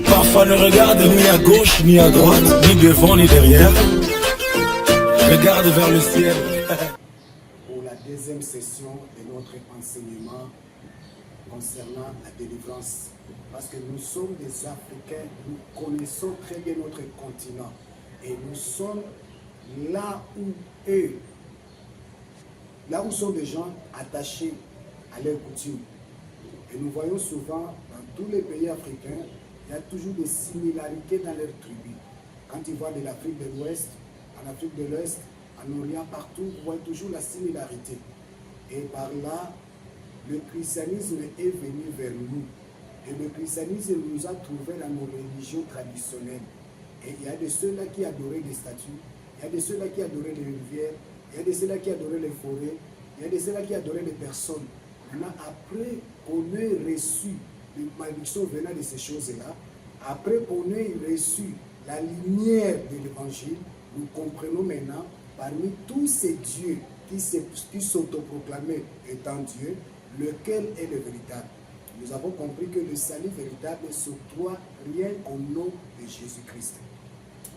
Parfois ne regarde ni à gauche ni à droite, ni devant ni derrière. Regarde vers le ciel. Pour la deuxième session de notre enseignement concernant la délivrance. Parce que nous sommes des Africains, nous connaissons très bien notre continent. Et nous sommes là où sont des gens attachés à leurs coutumes. Et nous voyons souvent dans tous les pays africains, il y a toujours des similarités dans leurs tribus. Quand ils voient de l'Afrique de l'Ouest, en Afrique de l'Est, en Orient, partout, vous voyez toujours la similarité. Et par là, le christianisme est venu vers nous. Et le christianisme nous a trouvés dans nos religions traditionnelles. Et il y a de ceux-là qui adoraient les statues, il y a de ceux-là qui adoraient les rivières, il y a de ceux-là qui adoraient les forêts, il y a de ceux-là qui adoraient les personnes. Maintenant, après qu'on ait reçu les malédictions venant de ces choses-là, après qu'on ait reçu la lumière de l'évangile, nous comprenons maintenant, parmi tous ces dieux qui s'autoproclamaient étant Dieu, lequel est le véritable. Nous avons compris que le salut véritable s'octroie rien qu'au nom de Jésus-Christ.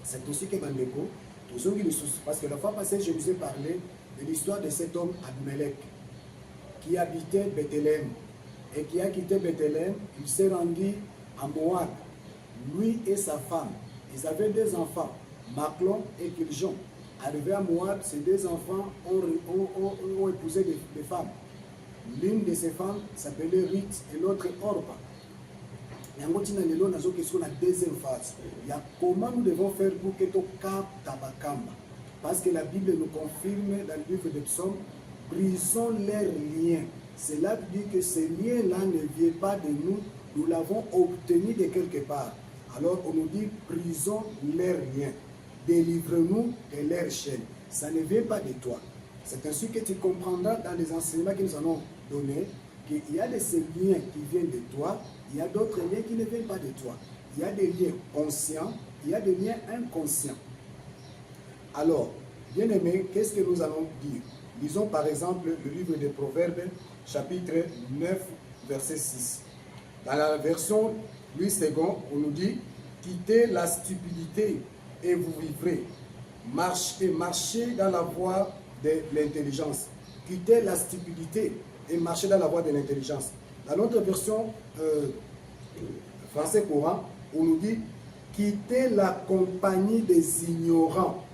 C'est aussi que Bandeko, parce que la fois passée, je vous ai parlé de l'histoire de cet homme Abimelech qui habitait Bethléem et qui a quitté Bethléem, il s'est rendu à Moab, lui et sa femme. Ils avaient deux enfants, Maclon et Kiljon. Arrivés à Moab, ces deux enfants ont épousé des femmes. L'une de ces femmes s'appelait Ruth et l'autre Orpa. Il y a la deuxième phase. Il y a comment nous devons faire pour que tout cap tabakamba. Parce que la Bible nous confirme dans le livre des Psaumes, brisons leurs liens. Cela dit que ces liens-là ne viennent pas de nous, nous l'avons obtenu de quelque part. Alors on nous dit, brisons leurs liens. Délivre-nous de leurs chaînes. Ça ne vient pas de toi. C'est ainsi que tu comprendras dans les enseignements que nous allons donner qu'il y a de ces liens qui viennent de toi, il y a d'autres liens qui ne viennent pas de toi. Il y a des liens conscients, il y a des liens inconscients. Alors, bien aimé, qu'est-ce que nous allons dire? Lisons par exemple le livre des Proverbes, chapitre 9, verset 6. Dans la version Louis II, on nous dit « Quittez la stupidité et vous vivrez. Marchez dans la voie de l'intelligence. » Quittez la stupidité et marchez dans la voie de l'intelligence. Dans notre version français courant, on nous dit « Quittez la compagnie des ignorants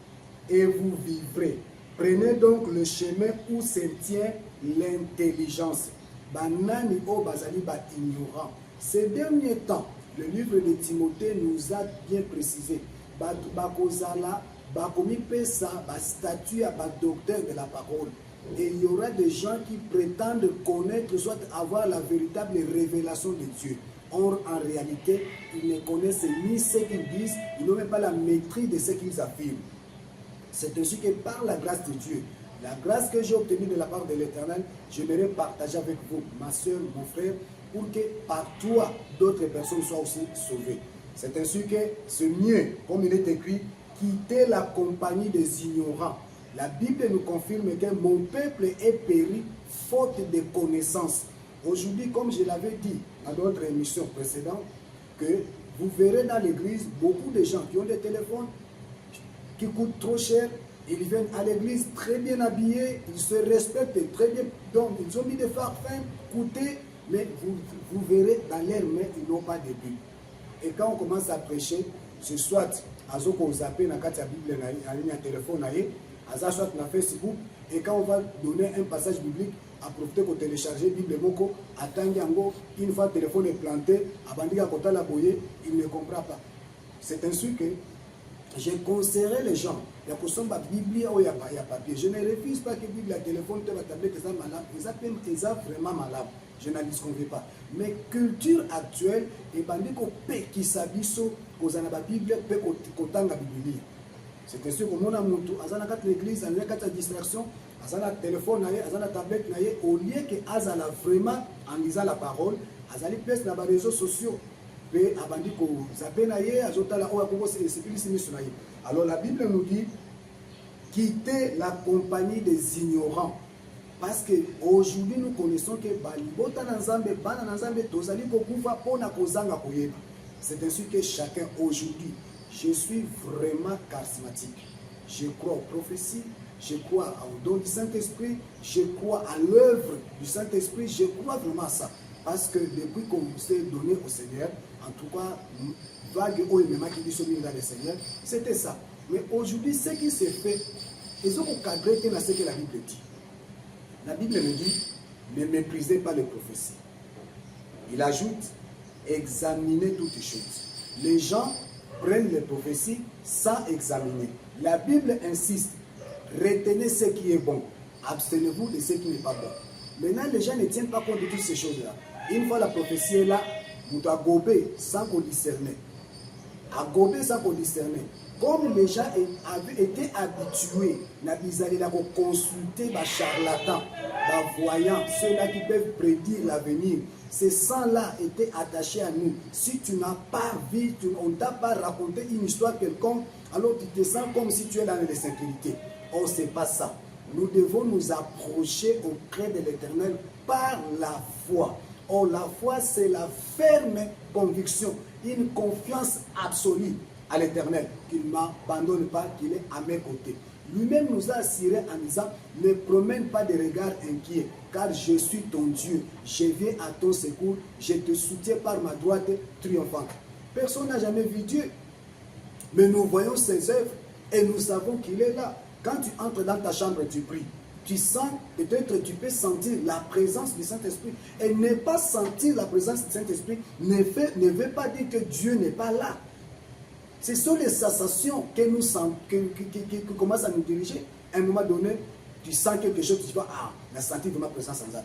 et vous vivrez. Prenez donc le chemin où se tient l'intelligence. » Banani o bazali ba ignorant. Ces derniers temps, le livre de Timothée nous a bien précisé. Bakozala, bakomi pesa, ba statut à ba docteur de la parole. Et il y aura des gens qui prétendent connaître, soit avoir la véritable révélation de Dieu. Or, en réalité, ils ne connaissent ni ce qu'ils disent, ils n'ont même pas la maîtrise de ce qu'ils affirment. C'est ainsi que par la grâce de Dieu, la grâce que j'ai obtenue de la part de l'Éternel, j'aimerais partager avec vous, ma soeur, mon frère, pour que par toi, d'autres personnes soient aussi sauvées. C'est ainsi que c'est mieux, comme il est écrit, quitter la compagnie des ignorants. La Bible nous confirme que mon peuple est péri faute de connaissances. Aujourd'hui, comme je l'avais dit dans d'autres émissions précédentes, que vous verrez dans l'église beaucoup de gens qui ont des téléphones qui coûtent trop cher. Ils viennent à l'église très bien habillés, ils se respectent très bien. Donc, ils ont mis des parfums coûtés, mais vous verrez dans leurs mains, ils n'ont pas de but. Et quand on commence à prêcher, c'est soit à ce qu'on zappe dans la Bible, en ligne à téléphone, soit dans Facebook, et quand on va donner un passage biblique, à profiter pour télécharger Bible Moko, attendre une fois le téléphone est planté, abandonner à côté la boyer, il ne comprend pas. C'est ainsi que je conseillerais les gens, il y a la Bible ou il y a papier. Je ne refuse pas que la Bible, la téléphone, la tablette, ils sont malades, ils sont vraiment malades. Je n'en disconviens pas. Mais culture actuelle, et bandit qui s'abisso, aux anaba Bible, peut qu'otanga Bible. C'est ainsi que mon amour, à l'église, à la distraction, à la téléphone, à la tablette, au lieu que Azala vraiment en lisant la parole, Azali place dans les réseaux sociaux. Alors la Bible nous dit quittez la compagnie des ignorants Parce qu'aujourd'hui, nous connaissons que c'est ainsi que chacun aujourd'hui, je suis vraiment charismatique. Je crois aux prophéties, je crois au don du Saint-Esprit, je crois à l'œuvre du Saint-Esprit, je crois vraiment à ça. Parce que depuis qu'on s'est donné au Seigneur, en tout cas, vague au MMA qui dit celui là le Seigneur, c'était ça. Mais aujourd'hui, ce qui s'est fait, ils ont cadré ce que la Bible dit. La Bible me dit, ne méprisez pas les prophéties. Il ajoute, examinez toutes choses. Les gens prennent les prophéties sans examiner. La Bible insiste, retenez ce qui est bon, abstenez-vous de ce qui n'est pas bon. Maintenant, les gens ne tiennent pas compte de toutes ces choses-là. Une fois la prophétie est là, vous doit gober sans qu'on discerne. À gober sans qu'on discerne. Comme les gens avaient été habitués, ils allaient consulter les charlatans, les voyants, ceux-là qui peuvent prédire l'avenir. Ces sangs-là étaient attachés à nous. Si tu n'as pas vu, on ne t'a pas raconté une histoire quelconque, alors tu te sens comme si tu es dans l'insécurité. Or, ce n'est pas ça. Nous devons nous approcher auprès de l'Éternel par la foi. Or, la foi, c'est la ferme conviction, une confiance absolue à l'Éternel, qu'il ne m'abandonne pas, qu'il est à mes côtés. Lui-même nous a assuré en disant, ne promène pas de regards inquiets, car je suis ton Dieu, je viens à ton secours, je te soutiens par ma droite triomphante. Personne n'a jamais vu Dieu, mais nous voyons ses œuvres et nous savons qu'il est là. Quand tu entres dans ta chambre et tu pries, tu sens, peut-être tu peux sentir la présence du Saint-Esprit. Et ne pas sentir la présence du Saint-Esprit ne veut pas dire que Dieu n'est pas là. Ce sont les sensations que nous sentons, qui commencent à nous diriger. À un moment donné, tu sens quelque chose, tu dis, ah, la sentir vraiment présence en ça.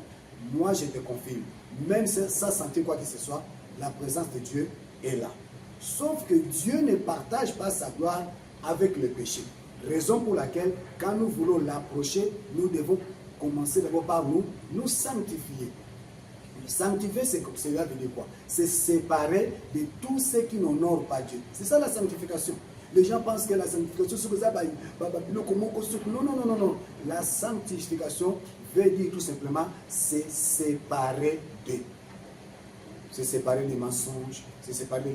Moi, je te confirme, même sans sentir quoi que ce soit, la présence de Dieu est là. Sauf que Dieu ne partage pas sa gloire avec le péché. Raison pour laquelle, quand nous voulons l'approcher, nous devons commencer d'abord par nous sanctifier. Sanctifier, cela veut dire quoi? C'est séparer de tout ce qui n'honore pas Dieu. C'est ça la sanctification. Les gens pensent que la sanctification, c'est ça, non. La sanctification veut dire tout simplement, c'est séparer d'eux. C'est séparer les mensonges, c'est séparer de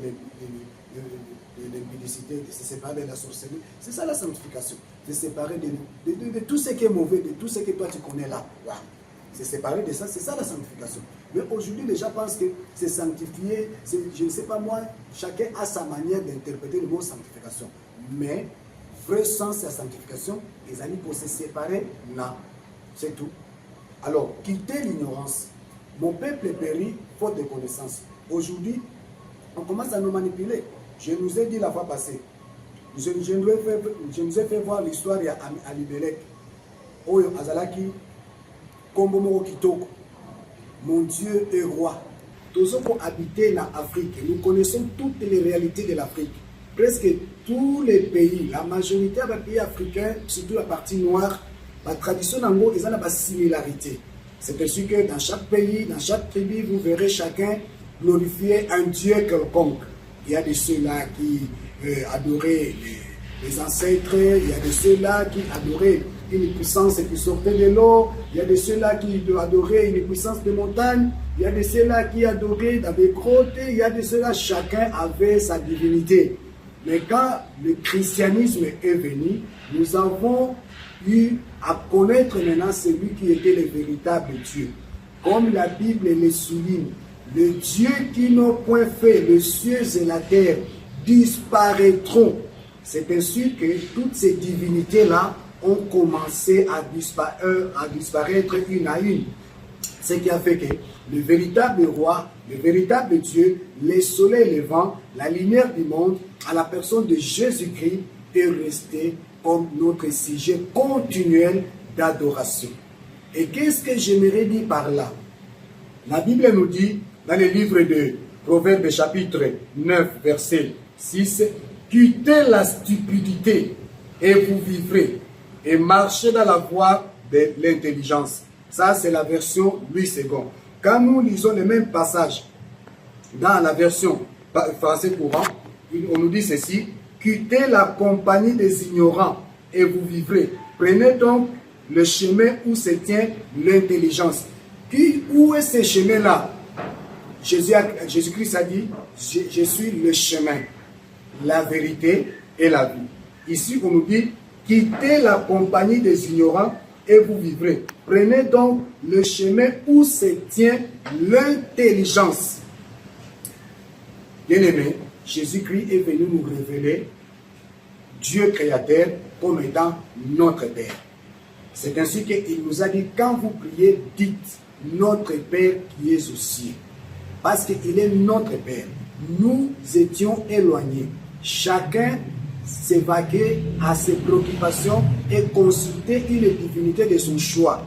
l'impudicité, c'est séparer de la sorcellerie. C'est ça la sanctification. C'est séparer de tout ce qui est mauvais, de tout ce que toi tu connais là. Wow. C'est séparer de ça, c'est ça la sanctification. Mais aujourd'hui, les gens pensent que c'est sanctifié, je ne sais pas moi, chacun a sa manière d'interpréter le mot sanctification. Mais, vrai sens de la sanctification, les amis, pour se séparer, non. C'est tout. Alors, quitter l'ignorance. Mon peuple périt faute de connaissance. Aujourd'hui, on commence à nous manipuler. Je nous ai dit la fois passée, je nous ai fait voir l'histoire à Libelek. Oyo Azalaki, Kombo Kitoko. Mon Dieu est roi. Tous ceux qui habitent en Afrique, nous connaissons toutes les réalités de l'Afrique. Presque tous les pays, la majorité des pays africains, surtout la partie noire, la tradition d'Ango, ils ont la similarité. C'est ainsi que dans chaque pays, dans chaque tribu, vous verrez chacun glorifier un Dieu quelconque. Il y a de ceux-là qui adoraient les ancêtres, il y a de ceux-là qui adoraient une puissance qui sortait de l'eau, il y a de ceux-là qui adoraient une puissance de montagne, il y a de ceux-là qui adoraient dans des grottes, il y a de ceux-là, chacun avait sa divinité. Mais quand le christianisme est venu, nous avons eu à connaître maintenant celui qui était le véritable Dieu. Comme la Bible le souligne, le Dieu qui n'a point fait les cieux et la terre disparaîtront. C'est ainsi que toutes ces divinités-là ont commencé à disparaître une à une. Ce qui a fait que le véritable roi, le véritable Dieu, le soleil levant, la lumière du monde, à la personne de Jésus-Christ, est resté comme notre sujet continuel d'adoration. Et qu'est-ce que j'aimerais dire par là? La Bible nous dit, dans le livre de Proverbes chapitre 9, verset 6, « Quittez la stupidité et vous vivrez, et marchez dans la voie de l'intelligence. » Ça, c'est la version Louis II. Quand nous lisons le même passage dans la version français courant, on nous dit ceci, « Quittez la compagnie des ignorants et vous vivrez. Prenez donc le chemin où se tient l'intelligence. Puis, où est ce chemin-là? Jésus-Christ a dit, je suis le chemin, la vérité et la vie. Ici, on nous dit, quittez la compagnie des ignorants et vous vivrez. Prenez donc le chemin où se tient l'intelligence. Bien-aimé, Jésus-Christ est venu nous révéler Dieu créateur comme étant notre Père. C'est ainsi qu'il nous a dit, quand vous priez, dites notre Père qui est aux cieux. Parce qu'il est notre Père. Nous étions éloignés. Chacun s'évaquait à ses préoccupations et consultait une divinité de son choix.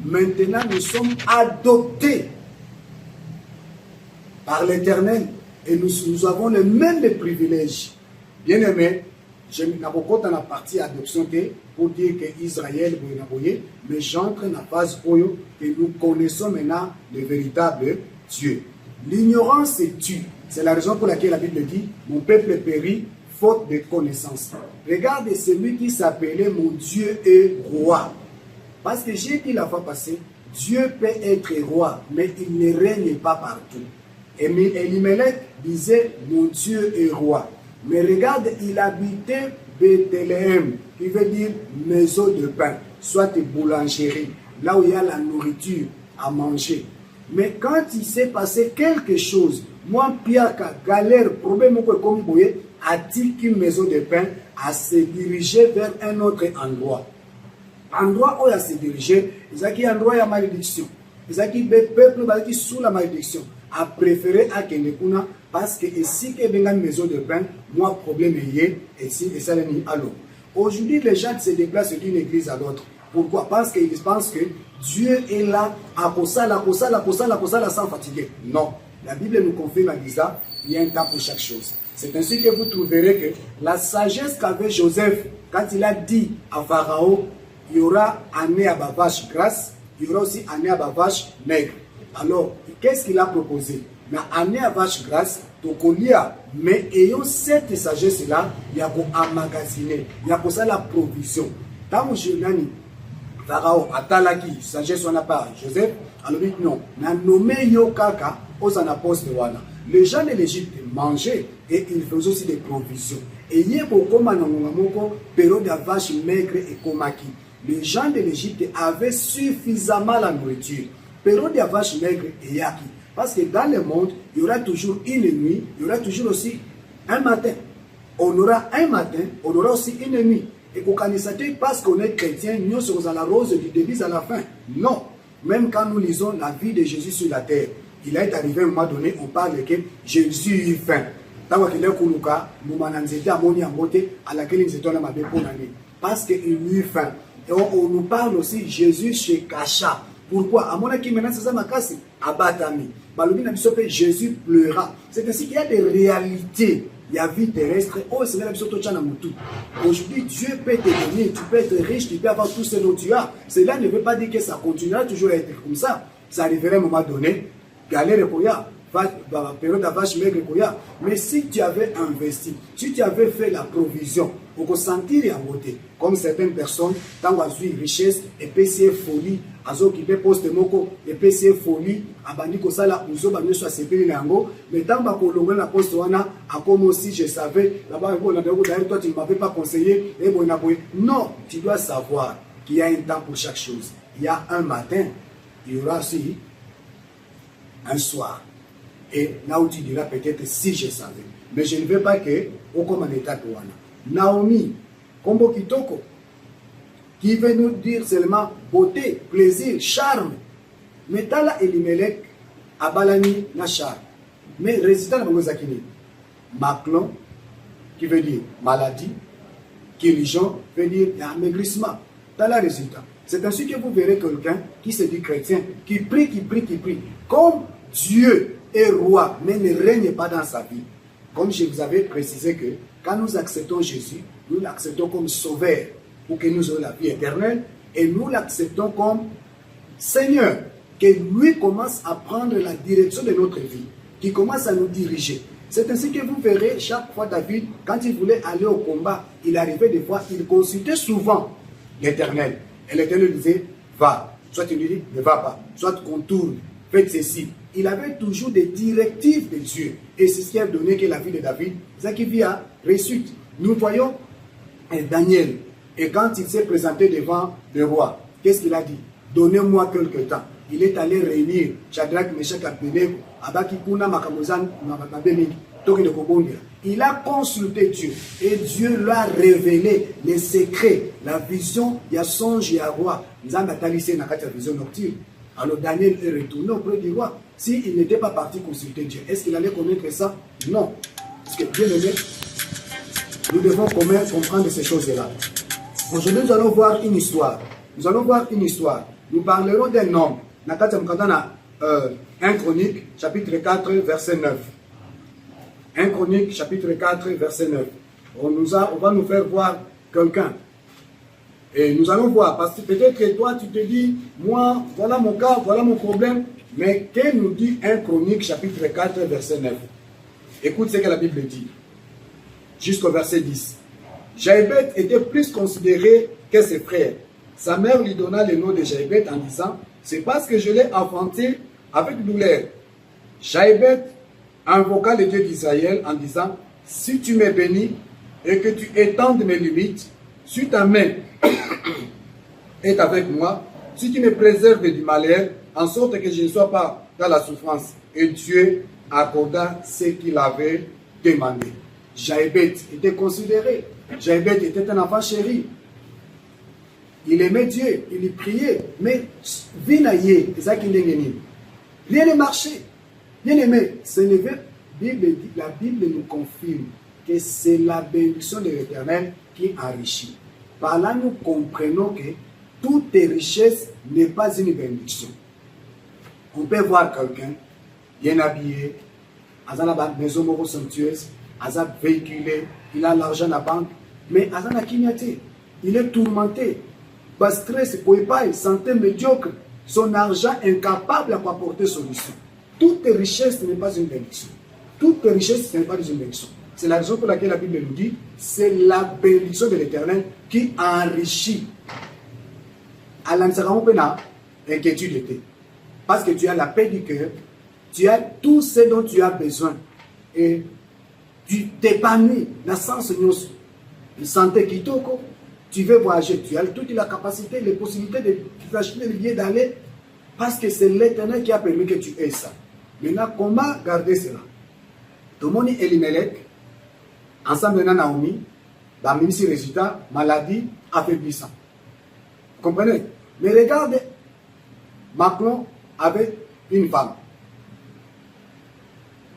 Maintenant, nous sommes adoptés par l'Éternel et nous avons les mêmes privilèges. Bien-aimés, je n'ai pas la partie adoption pour dire que Israël est, mais j'entre dans la phase où nous connaissons maintenant le véritable Dieu. L'ignorance tue. C'est la raison pour laquelle la Bible dit, mon peuple périt faute de connaissance. Regarde celui qui s'appelait mon Dieu est roi. Parce que j'ai dit la fois passée, Dieu peut être roi, mais il ne règne pas partout. Et Elimelech disait, mon Dieu est roi. Mais regarde, il habitait Bethléem, qui veut dire maison de pain, soit boulangerie, là où il y a la nourriture à manger. Mais quand il s'est passé quelque chose, moi, Pierre, galère, problème comme vous voyez, a-t-il qu'une maison de pain à se diriger vers un autre endroit. Endroit où il a se diriger, il y a un endroit de malédiction. Il y a un peuple qui est sous la malédiction. A préféré à Kenekuna parce que ici, il y a une maison de pain, moi, problème est ici, et ça n'est pas l'eau. Aujourd'hui, les gens se déplacent d'une église à l'autre. Pourquoi? Parce qu'ils pensent que Dieu est là à cause sans fatiguer. Non. La Bible nous confirme en disant il y a un temps pour chaque chose. C'est ainsi que vous trouverez que la sagesse qu'avait Joseph, quand il a dit à Pharaon, il y aura année à ma vache grasse, il y aura aussi année à ma vache maigre. Alors, qu'est-ce qu'il a proposé? Mais année à vache grasse, mais ayant cette sagesse-là, il y a pour emmagasiner, il y a pour ça la provision. Tant je n'ai Pharaon, Atalaki, sagesse on n'a pas Joseph, alors non, n'a nommé Yokaka aux anapostes wana. Les gens de l'Égypte mangeaient et ils faisaient aussi des provisions. Et il y a beaucoup de période de vache maigre et komaki. Les gens de l'Égypte avaient suffisamment la nourriture. Période de vache maigre et yaki. Parce que dans le monde, il y aura toujours une nuit, il y aura toujours aussi un matin. On aura un matin, on aura aussi une nuit. Et qu'on parce qu'on est chrétien, nous sommes à la rose du début à la fin. Non. Même quand nous lisons la vie de Jésus sur la terre, il est arrivé à un moment donné, on parle que Jésus eut faim. Parce qu'il eut faim. Et on nous parle aussi Jésus chez Kacha. Pourquoi? À mon avis, maintenant, c'est ça ma casse. Abatami. Jésus pleura. C'est ainsi qu'il y a des réalités. Il y a vie terrestre. Oh, c'est là aujourd'hui, Dieu peut te donner. Tu peux être riche, tu peux avoir tout ce dont tu as. Cela ne veut pas dire que ça continuera toujours à être comme ça. Ça arriverait à un moment donné. Galère pour ya. Période de vache maigre pour ya. Mais si tu avais investi, si tu avais fait la provision, on peut sentir en beauté. Comme certaines personnes, tant qu'on a eu richesse, et PCF folie, azo qui peut poster moko, et PCF folie, abandi ko sala uzo ba nyeso asepeli nango, mais tant ba ko longola la poste wana, a comme aussi je savais, là-bas on a d'ailleurs toi tu ne m'avais pas conseillé, et bon non, tu dois savoir qu'il y a un temps pour chaque chose. Il y a un matin, il y aura aussi un soir. Et là où tu diras peut-être si je savais. Mais je ne veux pas que, au comme en état de wana. Naomi, Kombo Kitoko, qui veut nous dire seulement beauté, plaisir, charme. Mais Tala Elimelech, Abalani, na charme. Mais résultat de Zakini, Maclon, qui veut dire maladie, guérison, veut dire amaigrissement. Tala résultat. C'est ainsi que vous verrez quelqu'un qui se dit chrétien, qui prie. Comme Dieu est roi, mais ne règne pas dans sa vie. Comme je vous avais précisé que quand nous acceptons Jésus, nous l'acceptons comme sauveur pour que nous ayons la vie éternelle et nous l'acceptons comme Seigneur, que lui commence à prendre la direction de notre vie, qui commence à nous diriger. C'est ainsi que vous verrez chaque fois David, quand il voulait aller au combat, il arrivait des fois, il consultait souvent l'Éternel. Et l'Éternel disait, va. Soit il lui dit, ne va pas. Soit contourne, faites ceci. Il avait toujours des directives de Dieu. Et c'est ce qui a donné que la vie de David, Zakivi a reçu. Nous voyons Daniel. Et quand il s'est présenté devant le roi, qu'est-ce qu'il a dit? Donnez-moi quelque temps. Il est allé réunir Shadrach, Meshach, Abednego, Abaki Kuna, Makamozan, Mababemi, Toki de Kobondia. Il a consulté Dieu et Dieu lui a révélé les secrets, la vision, il y a songe, il y a roi. Nzamba talissé na kati ya vision nocturne. Alors Daniel est retourné auprès du roi. S'il n'était pas parti consulter Dieu, est-ce qu'il allait connaître ça? Non. Parce que bien aimé, nous devons comprendre ces choses-là. Aujourd'hui, nous allons voir une histoire. Nous allons voir une histoire. Nous parlerons d'un homme. Dans 1 Chronique, chapitre 4, verset 9. 1 Chronique, chapitre 4, verset 9. On va nous faire voir quelqu'un. Et nous allons voir, parce que peut-être que toi, tu te dis, moi, voilà mon cas, voilà mon problème. Mais qu'est-ce nous dit 1 Chronique, chapitre 4, verset 9? Écoute ce que la Bible dit. Jusqu'au verset 10. Jaébet était plus considéré que ses frères. Sa mère lui donna le nom de Jaébet en disant, c'est parce que je l'ai enfanté avec douleur. Jaébet invoqua le Dieu d'Israël en disant, si tu me bénis et que tu étendes mes limites, si ta main est avec moi, si tu me préserves du malheur, en sorte que je ne sois pas dans la souffrance. Et Dieu accorda ce qu'il avait demandé. Jaébet était considéré. Jaébet était un enfant chéri. Il aimait Dieu, il y priait. Mais vinaye, c'est ça qu'il est venu. Rien ne marchait. Bien aimé, la Bible nous confirme que c'est la bénédiction de l'Éternel qui enrichit. Par là, nous comprenons que toute richesse n'est pas une bénédiction. On peut voir quelqu'un bien habillé, dans une maison somptueuse, véhiculé, il a l'argent à la banque, mais il est tourmenté, pas stress, santé médiocre, son argent incapable à apporter solution. Toute richesse n'est pas une bénédiction. Toute richesse n'est pas une bénédiction. C'est la raison pour laquelle la Bible nous dit, c'est la bénédiction de l'Éternel qui enrichit. À l'enseignement pénal, inquiétude était. Parce que tu as la paix du cœur, tu as tout ce dont tu as besoin. Et tu t'épanouis dans le sens de santé qui toko. Tu veux voyager, tu as toute la capacité, les possibilités de t'acheter le billet d'aller. Parce que c'est l'Éternel qui a permis que tu aies ça. Maintenant, comment garder cela? Tout le monde est Elimelech, ensemble avec Naomi, dans le même résultat, maladie, affaiblissant. Vous comprenez? Mais regardez, Macron avait une femme.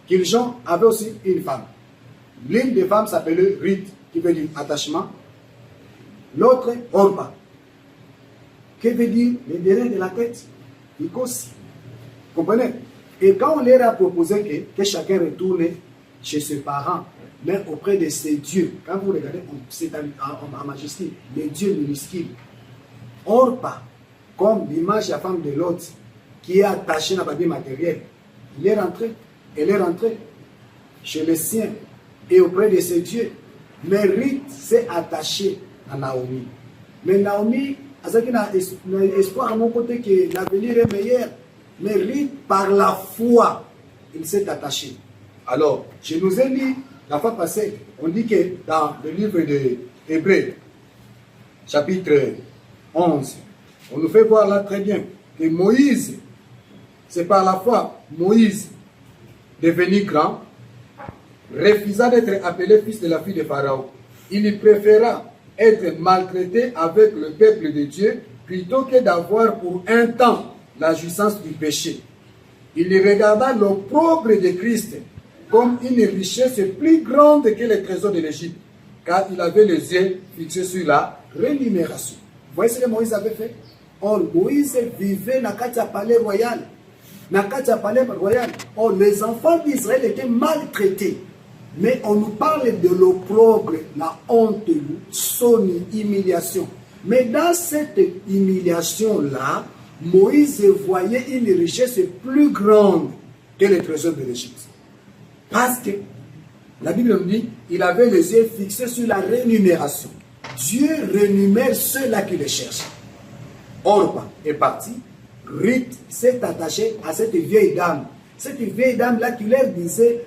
Kiljon avait aussi une femme. L'une des femmes s'appelait Ruth, qui veut dire attachement. L'autre, Orba. Que veut dire le derrière de la tête? Ikosi. Vous comprenez? Et quand on leur a proposé que chacun retourne chez ses parents, mais auprès de ses dieux, quand vous regardez, c'est en majesté, les dieux minuscules. Orba, comme l'image de la femme de l'autre, qui est attachée dans le papier matériel, elle est rentrée chez les siens et auprès de ses dieux. Mais Ruth s'est attachée à Naomi. Mais Naomi, elle a espoir à mon côté que l'avenir est meilleur. Mais Ruth, par la foi, il s'est attaché. Alors, je nous ai lu la fois passée, on dit que dans le livre de Hébreux, chapitre 11, on nous fait voir là très bien que Moïse, c'est par la foi, Moïse, devenu grand, refusa d'être appelé fils de la fille de Pharaon. Il y préféra être maltraité avec le peuple de Dieu plutôt que d'avoir pour un temps la jouissance du péché. Il y regarda l'opprobre de Christ comme une richesse plus grande que les trésors de l'Égypte, car il avait les yeux fixés sur la rémunération. Vous voyez ce que Moïse avait fait? Or, Moïse vivait dans le palais royal. Dans le palais royal. Or, les enfants d'Israël étaient maltraités. Mais on nous parle de l'opprobre, la honte, son humiliation. Mais dans cette humiliation-là, Moïse voyait une richesse plus grande que les trésors de l'Égypte. Parce que la Bible nous dit qu'il avait les yeux fixés sur la rémunération. Dieu rémunère ceux-là qui le cherchent. Orpa est parti. Ruth s'est attachée à cette vieille dame. Cette vieille dame-là qui leur disait,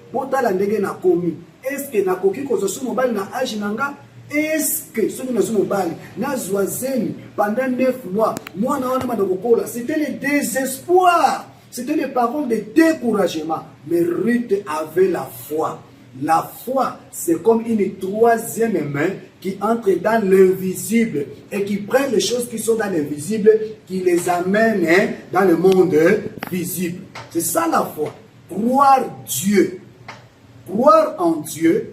est-ce que nakoki kozosu mobile na âge nanga? Est-ce que ce que nous mobile na zoiselle pendant 9 mois, moi na wana madokola, c'était le désespoir. C'était les paroles de découragement. Mais Ruth avait la foi. La foi, c'est comme une troisième main qui entre dans l'invisible et qui prend les choses qui sont dans l'invisible, qui les amène dans le monde visible. C'est ça la foi. Croire Dieu. Croire en Dieu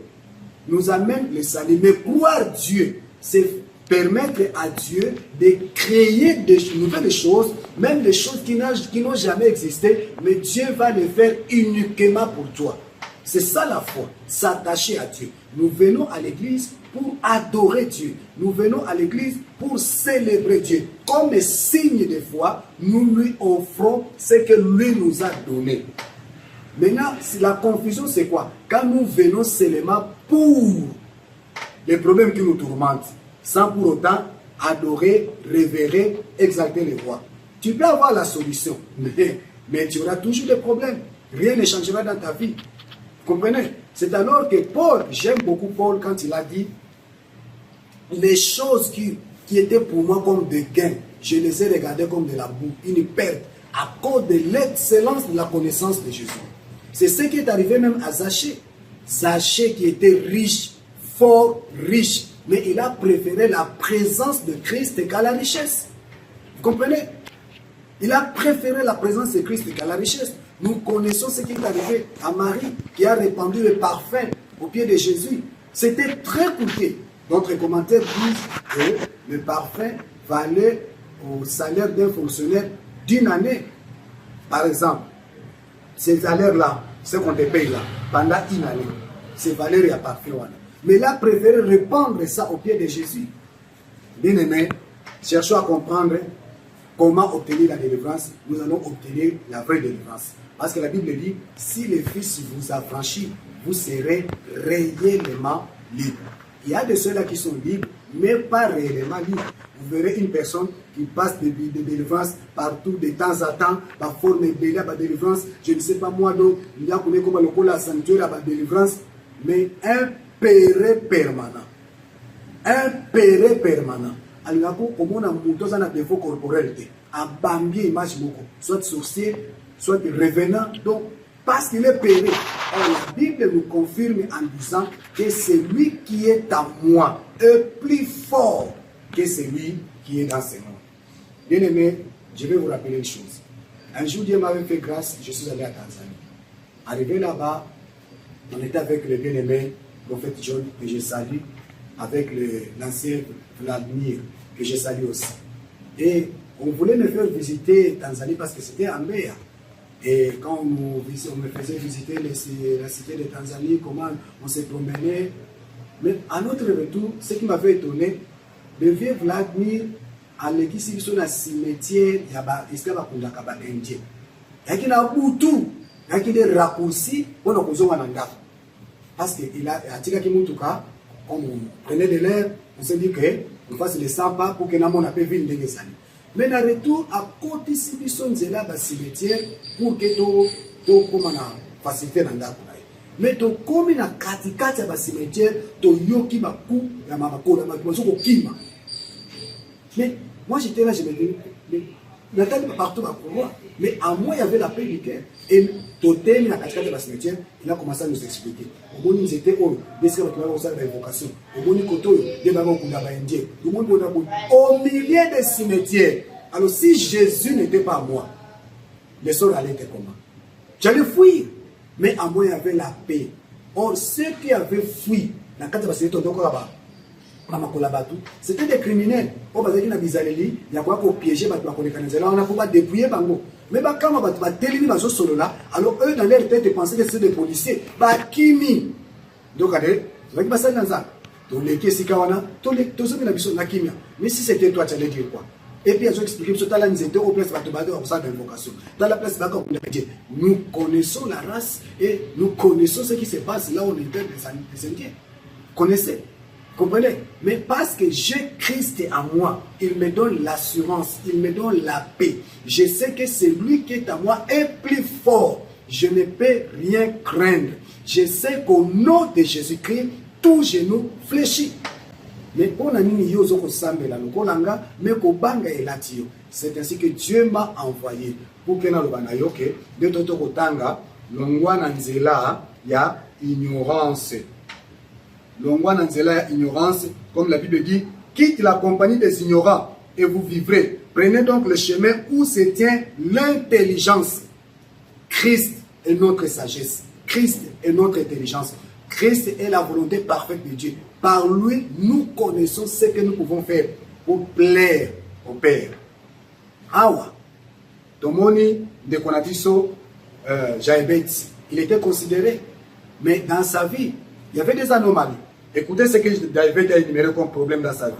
nous amène le salut. Mais croire Dieu, c'est permettre à Dieu de créer de nouvelles choses, même des choses qui n'ont jamais existé, mais Dieu va les faire uniquement pour toi. C'est ça la foi, s'attacher à Dieu. Nous venons à l'église pour adorer Dieu. Nous venons à l'église pour célébrer Dieu. Comme signe de foi, nous lui offrons ce que lui nous a donné. Maintenant, la confusion, c'est quoi? Quand nous venons seulement pour les problèmes qui nous tourmentent, sans pour autant adorer, révérer, exalter le roi. Tu peux avoir la solution, mais tu auras toujours des problèmes. Rien ne changera dans ta vie. Vous comprenez? C'est alors que Paul, j'aime beaucoup Paul quand il a dit les choses qui étaient pour moi comme des gains, je les ai regardées comme de la boue, une perte, à cause de l'excellence de la connaissance de Jésus. C'est ce qui est arrivé même à Zachée. Zachée qui était riche, fort riche, mais il a préféré la présence de Christ qu'à la richesse. Vous comprenez? Il a préféré la présence de Christ qu'à la richesse. Nous connaissons ce qui est arrivé à Marie, qui a répandu le parfum au pied de Jésus. C'était très coûteux. D'autres commentaires disent que le parfum valait au salaire d'un fonctionnaire d'une année. Par exemple, ces salaires-là, ce qu'on te paye là, pendant une année, ces valeurs, il y a parfum. Mais il a préféré répandre ça au pied de Jésus. Bien aimé, cherchons à comprendre comment obtenir la délivrance. Nous allons obtenir la vraie délivrance. Parce que la Bible dit, si le Fils vous affranchit, vous serez réellement libre. Il y a de ceux-là qui sont libres, mais pas réellement libres. Vous verrez une personne qui passe de délivrance partout, de temps à temps, par forme de la délivrance. Je ne sais pas moi, donc, il y a comme le coup la sanctuaire, la délivrance, mais un péré permanent. Un péré permanent. Alors, comme on a un mouton, on a des défauts corporels. Un bambier, image beaucoup. Soit sorcier, soit revenant. Donc, parce qu'il est péré. Or, la Bible nous confirme en disant que celui qui est à moi est plus fort que celui qui est dans ce monde. Bien aimé, je vais vous rappeler une chose. Un jour, Dieu m'avait fait grâce, je suis allé à Tanzanie. Arrivé là-bas, on était avec le bien-aimé prophète John, que je salue, avec l'ancien Vladimir, que je salue aussi. Et on voulait me faire visiter Tanzanie parce que c'était en mer. Et quand on me faisait visiter la cité de Tanzanie, comment on s'est promené. Mais à notre retour, ce qui m'avait étonné, le vieux Vladimir, à l'église, sur le cimetière, il y a des Indiens. Il y a des raccourcis pour nous faire parce qu'il a dit que comme on prenait de l'air, on s'est dit qu'on fasse les 100 pas pour que nous puissions vivre des années. Mais dans le retour, à côté de ce cimetière, pour que nous faciliter dans la mais to komi na katikati ya cimetière, to yoki baku ya mamakolo, mais moi j'étais là, je me disais, mais partout à couloir. Mais à moi, il y avait la paix du cœur. Et totem, la cascade de la cimetière, il a commencé à nous expliquer. Au moment où ils étaient au l'invocation, au moment au milieu des cimetières. Alors si Jésus n'était pas à moi, les sols allaient être comment? J'allais fuir. Mais à moi, il y avait la paix. Or, ceux qui avaient fui, dans le cadre de la c'était des criminels. On va dire qu'il y a quoi pour piéger, on a pour dépouiller. Mais quand on va télé, alors eux, dans leur tête, ils pensaient que c'est des policiers. Donc, mais si c'était toi, tu allais dire quoi? Et puis, ils ont expliqué que ils étaient au place d'invocation. Dans la place d'invocation, nous connaissons la race et nous connaissons ce qui se passe là où on était des Indiens. Connaissez? Comprenez? Mais parce que j'ai Christ en moi, il me donne l'assurance, il me donne la paix. Je sais que celui qui est en moi est plus fort. Je ne peux rien craindre. Je sais qu'au nom de Jésus-Christ, tout genou fléchit. Mais c'est ainsi que Dieu m'a envoyé pour que ya ignorance. Ignorance, comme la Bible dit, quitte la compagnie des ignorants et vous vivrez. Prenez donc le chemin où se tient l'intelligence. Christ est notre sagesse. Christ est notre intelligence. Christ est la volonté parfaite de Dieu. Par lui, nous connaissons ce que nous pouvons faire pour plaire au Père. Awa, Tomoni de Konatiso Jaébet, il était considéré, mais dans sa vie, il y avait des anomalies. Écoutez ce que Jaébet a énuméré comme problème dans sa vie.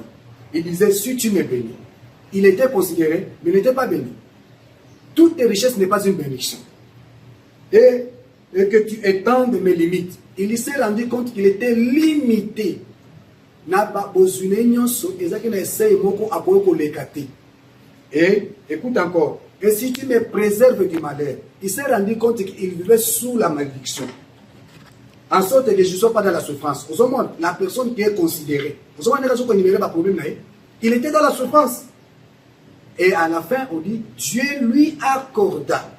Il disait, si tu m'es béni, il était considéré, mais il n'était pas béni. Toute tes richesses n'est pas une bénédiction. Et que tu étendes mes limites. Il s'est rendu compte qu'il était limité. Et écoute encore, et si tu me préserves du malheur, il s'est rendu compte qu'il vivait sous la malédiction. En sorte que je ne sois pas dans la souffrance. La personne qui est considérée, il était dans la souffrance. Et à la fin, on dit, Dieu lui accorda.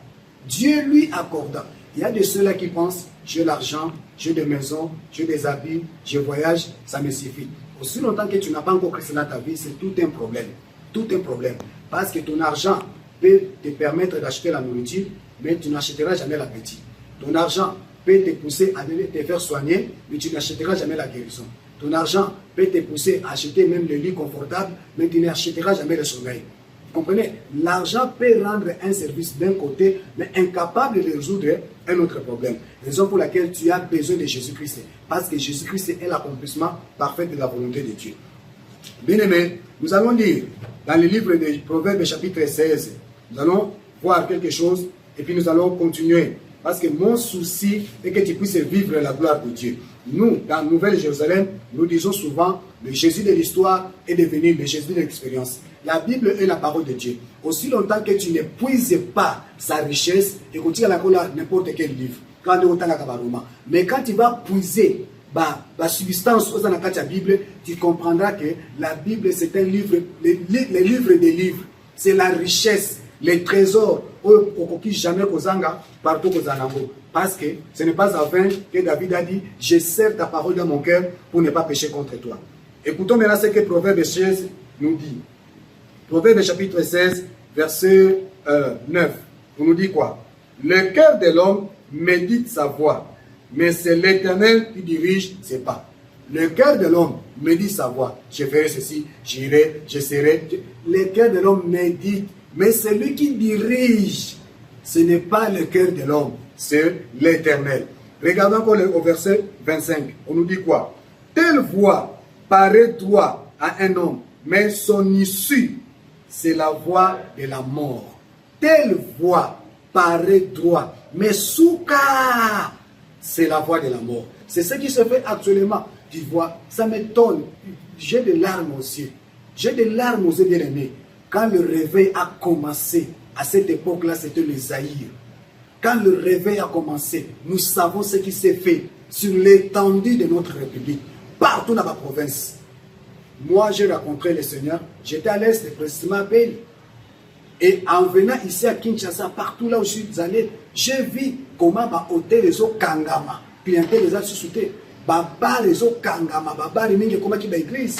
Dieu lui accorda. Il y a de ceux-là qui pensent, j'ai l'argent, j'ai des maisons, j'ai des habits, je voyage, ça me suffit. Aussi longtemps que tu n'as pas encore Christ dans ta vie, c'est tout un problème. Tout un problème. Parce que ton argent peut te permettre d'acheter la nourriture, mais tu n'achèteras jamais l'appétit. Ton argent peut te pousser à te faire soigner, mais tu n'achèteras jamais la guérison. Ton argent peut te pousser à acheter même le lit confortable, mais tu n'achèteras jamais le sommeil. Vous comprenez? L'argent peut rendre un service d'un côté, mais incapable de résoudre un autre problème. Raison pour laquelle tu as besoin de Jésus-Christ. Parce que Jésus-Christ est l'accomplissement parfait de la volonté de Dieu. Bien-aimés, nous allons lire dans le livre de Proverbes chapitre 16. Nous allons voir quelque chose et puis nous allons continuer. Parce que mon souci est que tu puisses vivre la gloire de Dieu. Nous, dans Nouvelle-Jérusalem, nous disons souvent le Jésus de l'histoire est devenu le Jésus de l'expérience. La Bible est la parole de Dieu. Aussi longtemps que tu n'épuises pas sa richesse, écoute n'importe quel livre. Mais quand tu vas puiser la substance aux de la Bible, tu comprendras que la Bible c'est un livre, le livre des livres. C'est la richesse, les trésors jamais partout parce que ce n'est pas à vain que David a dit, je serre ta parole dans mon cœur pour ne pas pécher contre toi. Écoutons maintenant ce que Proverbe 16 nous dit. Proverbe chapitre 16, verset 9. On nous dit quoi? Le cœur de l'homme médite sa voie, mais c'est l'Éternel qui dirige ses pas. Le cœur de l'homme médite sa voie. Je ferai ceci, j'irai, je serai. Le cœur de l'homme médite, mais celui qui dirige, ce n'est pas le cœur de l'homme, c'est l'Éternel. Regardons encore au verset 25. On nous dit quoi? Telle voie paraît droit à un homme, mais son issue, c'est la voie de la mort. Telle voie paraît droit, mais souka, c'est la voie de la mort. C'est ce qui se fait actuellement. Tu vois, ça m'étonne. J'ai des larmes aux yeux. J'ai des larmes aux yeux, bien aimés. Quand le réveil a commencé, à cette époque-là, c'était le Zaïre. Quand le réveil a commencé, nous savons ce qui s'est fait sur l'étendue de notre République, partout dans ma province. Moi, j'ai rencontré le Seigneur, j'étais à l'est, précisément à Beni. Et en venant ici à Kinshasa, partout là où je suis allé, j'ai vu comment hôtel les autres Kangama, clientèle les autres sous-soutés, bar les autres Kangama, bar les mingi comment qui ba église.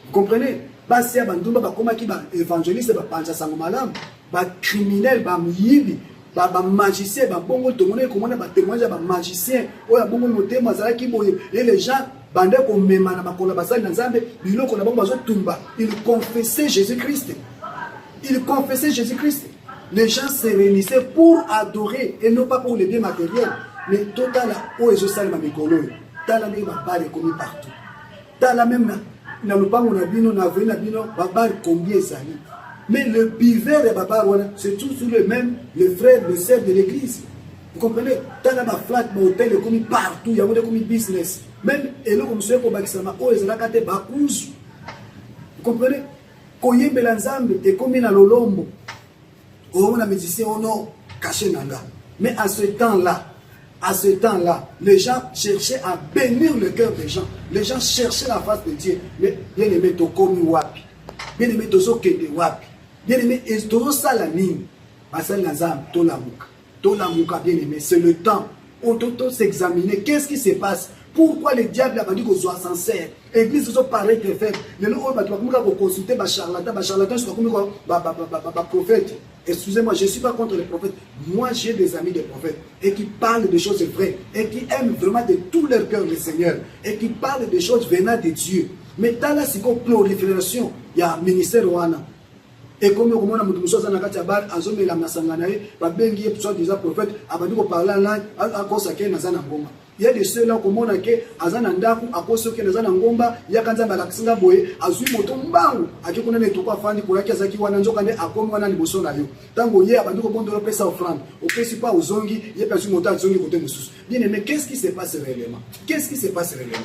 Vous comprenez? Basia bandumba comment qui ba évangéliste, ba pancha sangomalam, ba criminel, ba muyibi, ba magicien, ba bongo tomone comment ba témoignage ba magicien, ou ya bongo noté mazala qui boye et les gens bandé ko memana ba kola basali na Nzambe, biloko na bongo bazo tumba, ils confessaient Jésus-Christ. Ils confessaient Jésus-Christ. Les gens se réunissaient pour adorer et non pas pour les biens matériels. Mais total, où est-ce que ça m'a méconnu? Dans la même barre commis partout. Dans la même, n'a pas mon abino, n'a vu l'abino, babar combien ça dit. Mais le bivert et babar, c'est tous le même, le frère, le sœur de l'église. Vous comprenez? Dans la flat, mon hôtel est comme partout, il y a comme business. Même, et là, comme je suis Bakisama, oh, ils ont la carte Bakouze. Vous comprenez? Koye Belanzambe, et comme dans l'Olombo. Oh, on a médecin, on a caché Nanga. Mais à ce temps-là, les gens cherchaient à bénir le cœur des gens. Les gens cherchaient la face de Dieu. Mais bien aimé, Tokomi Wapi. Bien aimé, Tozo Kede Wapi. Bien aimé, Tozo Salamine. Basal Nazam, Tolamuka. Tolamuka, bien aimé, c'est le temps. On doit s'examiner. Qu'est-ce qui se passe? Pourquoi le diable a dit qu'on soit sincère? L'église se paraît très faible. Les gens vont consulter les charlatans. Les charlatans sont comme les prophètes. Excusez-moi, je ne suis pas contre les prophètes. Moi, j'ai des amis des prophètes et qui parlent de choses vraies et qui aiment vraiment de tout leur cœur le Seigneur et qui parlent de choses venant de Dieu. Mais dans la prolifération, il y a un ministère Wana. Et comme on a dit, on a dit, on il y a des ceux-là comme on a dit, Azanandaku, Apostle Kenazana Ngomba, Yakanza Balaxinga Boy, Azui Motombangu, Akikuna Netuka Fandi, Kurakazaki Wananjokane, Akomwana Libosona Yo. Tango Ye, Abanduko Bondo Pesa offrande, au Pesipa, aux Zongi, Yepasu Mota, Zongi Côté Moussous. Bien aimé, qu'est-ce qui se passe réellement? Qu'est-ce qui se passe réellement?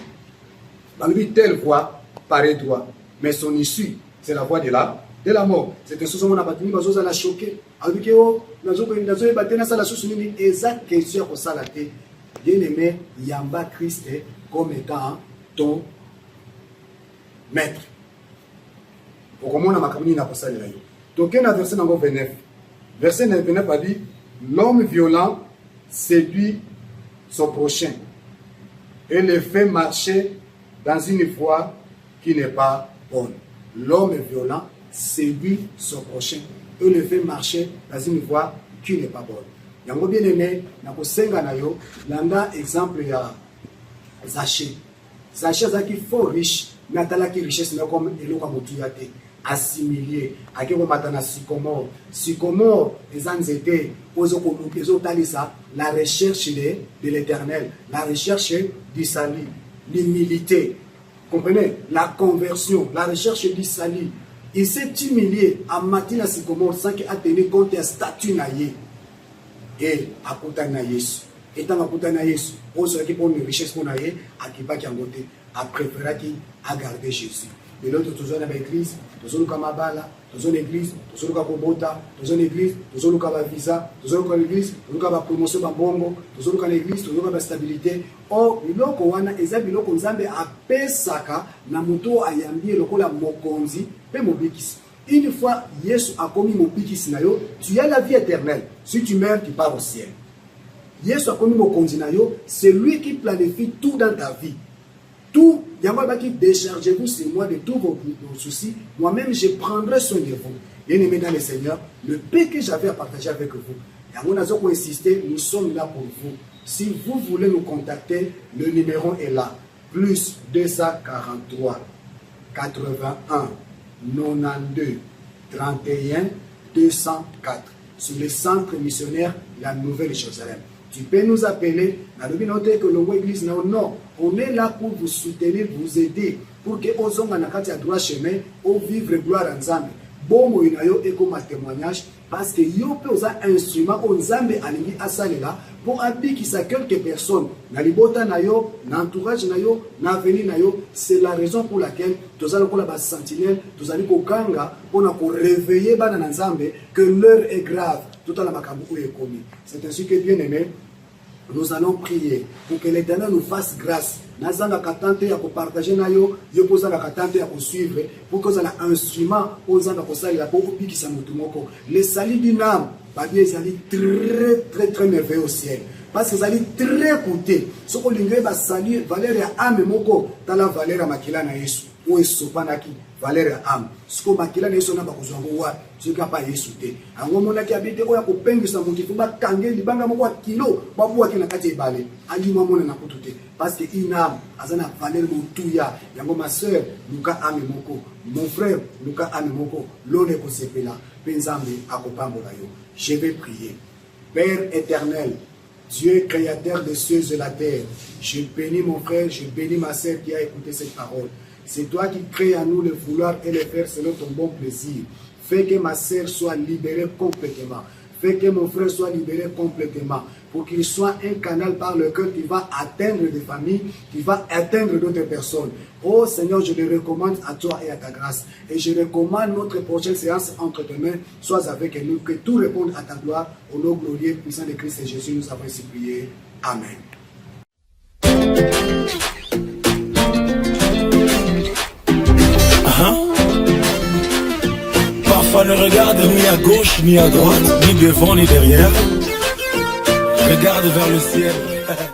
Balbi, telle voix paraît-toi, mais son issue, c'est la voix de la mort. C'est un sous mon abattement, parce que ça l'a choqué. Avec eux, nous avons battu dans la sous une exacte question pour ça la tête. Bien-aimé, Yamba Christ comme étant ton maître. Pour comment on a macamini n'a pas ça là. Donc, il y a un verset dans le 29. Verset 29 a dit, l'homme violent séduit son prochain et le fait marcher dans une voie qui n'est pas bonne. L'homme violent séduit son prochain et le fait marcher dans une voie qui n'est pas bonne. Yango bien aimé, na kosenga na yo, landa exemple ya Zaché. Zaché zaki fort riche, mais atalaki richesse na comme eloko motuyate, assimilé, akeko matana sycomore. Sycomore ezanzete, ozoko lupezo talisa, la recherche de l'Éternel, la recherche du salut, l'humilité. Comprenez? La conversion, la recherche du salut. Il s'est humilié à matina sycomore sans qu'il a tenu compte de statut naïe. Et à Koutana Yesu. Et dans la Koutana Yesu, on se qui pour une richesse qu'on a eu, à qui pas qui a monté, à préférer qui a gardé Jésus. Et l'autre, toujours dans l'église, toujours comme Mabala, toujours l'église, toujours comme Kobota, toujours l'église, toujours comme visa, toujours comme l'église, toujours comme promotion de bongo, toujours comme l'église, toujours comme stabilité. Or, l'autre, on a exemple, l'autre, on a Pesaka, Namuto Ayambi, l'autre, la Mokonzi, Pemobikis. Une fois Yesu a commis mon piquis, tu as la vie éternelle. Si tu meurs, tu pars au ciel. Yesu a commis mon condinayo, c'est lui qui planifie tout dans ta vie. Tout, Yamaba qui déchargez-vous sur moi de tous vos soucis. Moi-même, je prendrai soin de vous. Bien-aimés dans le Seigneur, le paix que j'avais à partager avec vous. Yamona pour insister, nous sommes là pour vous. Si vous voulez nous contacter, le numéro est là. Plus 243 81 92 31 204 sur le centre missionnaire La Nouvelle Jérusalem. Tu peux nous appeler. On est là pour vous soutenir, vous aider, pour que vous ayez droit chemin, ou vivre gloire en Nzambe. Bon, il y a comme témoignage, parce que vous avez un instrument, on Nzambe alingi asalela, pour appliquer quelques personnes. Dans l'ibota nayo, dans l'entourage nayo, dans l'avenir nayo, c'est la raison pour laquelle nous allons la sentinelle, nous allons kanga pour nous réveiller dans Nzambe que l'heure est grave. Tout à la makambu est commis. C'est ainsi que bien aimé, nous allons prier pour que l'Éternel nous fasse grâce. Nous allons partager nayo, yo posa la katante à suivre pour que nous ayons un instrument pour le salut d'une âme. Ils allaient très merveilleux au ciel. Parce qu'ils allaient très coûter. Ce qu'on va saluer, Valéria âme moko, dans la Valéria makila na Yesu. Ou esopanaki, Valéria âme. Ce qu'on makila na Yesu n'a pas besoin de voir. Ce qu'on n'a pas yesouté. En gros, mon qui habite, on a pour peindre sa montre, il faut pas tanguer, il banga moko kilo, pas boire qui n'a qu'à te balé. Ali maman n'a pas tout. Parce que une âme, azana Valéria moutouya. Yango ma soeur, Luka âme moko. Mon frère, Luka âme moko. L'one ko sepela. Penzambe akopambo yo. Je vais prier. Père éternel, Dieu créateur des cieux et de la terre, je bénis mon frère, je bénis ma sœur qui a écouté cette parole. C'est toi qui crées à nous le vouloir et le faire selon ton bon plaisir. Fais que ma sœur soit libérée complètement. Fais que mon frère soit libéré complètement, pour qu'il soit un canal par lequel tu vas atteindre des familles, tu vas atteindre d'autres personnes. Oh Seigneur, je le recommande à toi et à ta grâce. Et je recommande notre prochaine séance entre tes mains. Sois avec nous, que tout réponde à ta gloire. Au nom glorieux puissant de Christ et Jésus, nous avons ainsi prié. Amen. Parfois ne regarde ni à gauche ni à droite, ni devant ni derrière. Regarde vers le ciel.